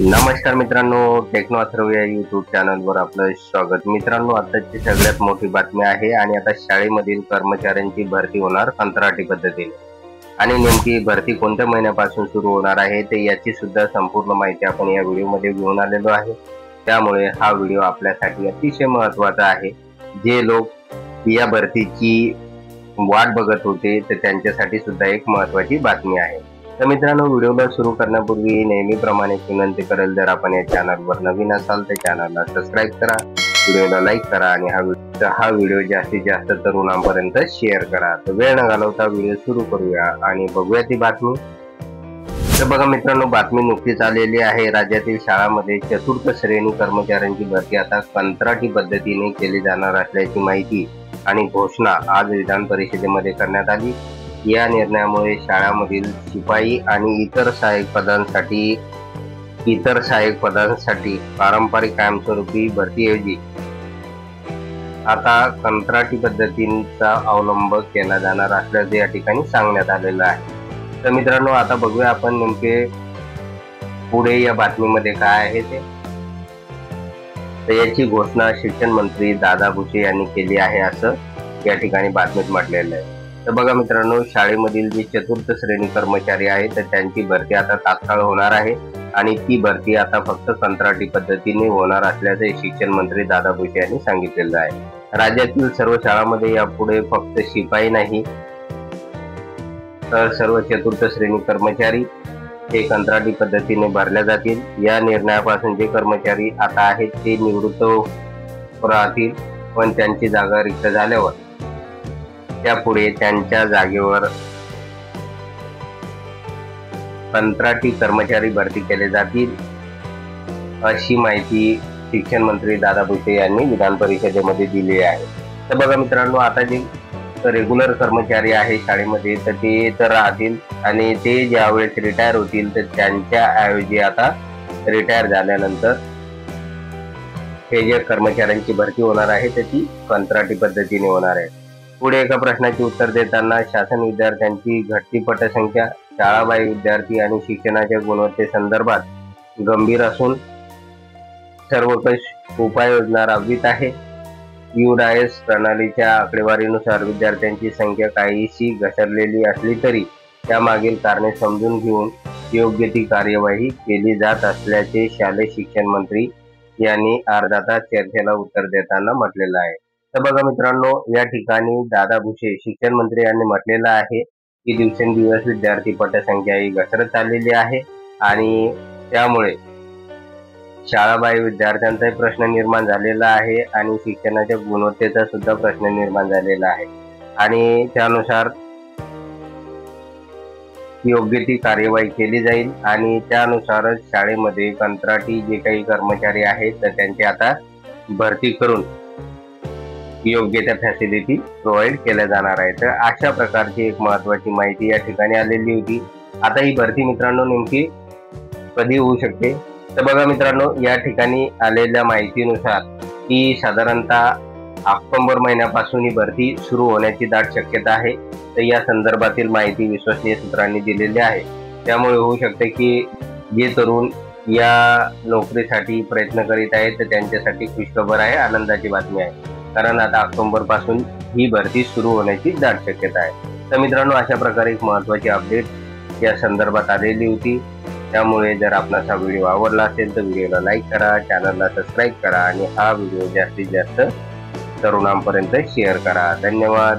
नमस्कार मित्रांनो, टेक्नो अथर्व या यूट्यूब चॅनलवर आपलं स्वागत। मित्रांनो, आताची सगळ्यात मोठी बातमी आहे आणि आता शाळेमधील कर्मचाऱ्यांची भरती होणार कंत्राटी पद्धतीने आणि नेमकी भरती कोणत्या महिन्यापासून सुरू होणार आहे ते याची सुद्धा संपूर्ण माहिती आपण या व्हिडिओमध्ये घेऊन आलेलो आहे। त्यामुळे हा व्हिडिओ आपल्यासाठी अतिशय महत्त्वाचा आहे। जे लोक या भरतीची वाट बघत होते तर त्यांच्यासाठी सुद्धा एक महत्त्वाची बातमी आहे। तर मित्रांनो, व्हिडिओला सुरू करण्यापूर्वी नेहमीप्रमाणे विनंती करेल, जर आपण या चॅनलवर नवीन असाल तर चॅनलला सबस्क्राईब करा, व्हिडिओला लाईक करा आणि हा व्हिडिओ जास्तीत जास्त तरुणांपर्यंत शेअर करा। तर वेळ न घालवता व्हिडिओ सुरू करूया आणि बघूया ती बातमी। तर बघा मित्रांनो, बातमी नुकतीच आलेली आहे। राज्यातील शाळांमध्ये चतुर्थ श्रेणी कर्मचाऱ्यांची भरती आता कंत्राटी पद्धतीने केली जाणार असल्याची माहिती आणि घोषणा आज विधान परिषदेमध्ये करण्यात आली। या निर्णयामुळे शाळांमधील शिपाई आणि इतर सहाय्यक पदांसाठी पारंपरिक कायमस्वरूपी भरतीऐवजी आता कंत्राटी पद्धतीचा अवलंब केला जाणार असल्याचे या ठिकाणी सांगण्यात आलेलं आहे। तर मित्रांनो, आता बघूया आपण नेमके पुढे या बातमीमध्ये काय आहे ते। तर याची घोषणा शिक्षण मंत्री दादा भुसे यांनी केली आहे असं या ठिकाणी बातमीत म्हटलेलं आहे। तर बघा मित्रांनो, शाळेमधील जे चतुर्थ श्रेणी कर्मचारी आहेत तर त्यांची भरती आता तात्काळ होणार आहे आणि ती भरती आता फक्त कंत्राटी पद्धतीने होणार असल्याचे शिक्षण मंत्री दादा भुसे यांनी सांगितलेलं आहे। राज्यातील सर्व शाळांमध्ये यापुढे फक्त शिपाई नाही तर सर्व चतुर्थ श्रेणी कर्मचारी हे कंत्राटी पद्धतीने भरल्या जातील। या निर्णयापासून जे कर्मचारी आता आहेत ते निवृत्त राहतील, पण त्यांची जागा रिक्त झाल्यावर त्यापुढे त्यांच्या जागेवर कंत्राटी कर्मचारी भरती केले जातील, अशी माहिती शिक्षण मंत्री दादा भुसे यांनी विधान परिषदेमध्ये दिली आहे। तर बघा मित्रांनो, आता जे रेग्युलर कर्मचारी आहे शाळेमध्ये तर ते तर राहतील आणि ते ज्यावेळेस रिटायर होतील तर त्यांच्या ऐवजी आता रिटायर झाल्यानंतर हे जे कर्मचाऱ्यांची भरती होणार आहे तर ती कंत्राटी पद्धतीने होणार आहे। पुढे एका प्रश्नाचे उत्तर देताना शासन विद्यार्थ्यांची घटती पटसंख्या, शाळाबाह्य विद्यार्थी आणि शिक्षणाच्या गुणवत्तेसंदर्भात गंभीर असून सर्वकष उपाययोजना राबवित आहे। UDAS प्रणालीच्या आकडेवारीनुसार विद्यार्थ्यांची संख्या काहीशी घसरलेली असली तरी त्यामागील कारणे समजून घेऊन योग्य ती कार्यवाही केली जात असल्याचे शालेय शिक्षण मंत्री यांनी अर्धा तास चर्चेला उत्तर देताना म्हटलेलं आहे। तर बघा मित्रांनो, या ठिकाणी दादा भुसे शिक्षण मंत्री यांनी म्हटलेलं आहे की दिवसेंदिवस विद्यार्थी पटसंख्या ही घसरत चाललेली आहे आणि त्यामुळे शाळाबाह्य विद्यार्थ्यांचाही प्रश्न निर्माण झालेला आहे आणि शिक्षणाच्या गुणवत्तेचा सुद्धा प्रश्न निर्माण झालेला आहे आणि त्यानुसार योग्य ती कार्यवाही केली जाईल आणि त्यानुसारच शाळेमध्ये कंत्राटी जे काही कर्मचारी आहेत तर त्यांची आता भरती करून योग्य त्या फॅसिलिटी प्रोव्हाइड केल्या जाणार आहे। तर अशा प्रकारची एक महत्त्वाची माहिती या ठिकाणी आलेली होती। आता ही भरती मित्रांनो नेमकी कधी होऊ शकते, तर बघा मित्रांनो, या ठिकाणी आलेल्या माहितीनुसार की साधारणतः ऑक्टोबर महिन्यापासून ही भरती सुरू होण्याची दाट शक्यता आहे। तर या संदर्भातील माहिती विश्वसनीय सूत्रांनी दिलेली आहे। त्यामुळे होऊ शकते की जे तरुण या नोकरीसाठी प्रयत्न करीत आहेत तर त्यांच्यासाठी खुशखबर आहे, आनंदाची बातमी आहे, कारण आता ऑक्टोबर पासून ही भरती सुरू होण्याची दाट शक्यता आहे। तर मित्रांनो, अशा प्रकारे एक महत्त्वाची अपडेट या संदर्भात आलेली होती। त्यामुळे जर आपणास हा व्हिडिओ आवडला असेल तर व्हिडिओला लाईक करा, चॅनलला सबस्क्राईब करा आणि हा व्हिडिओ जास्तीत जास्त तरुणांपर्यंत शेअर करा। धन्यवाद।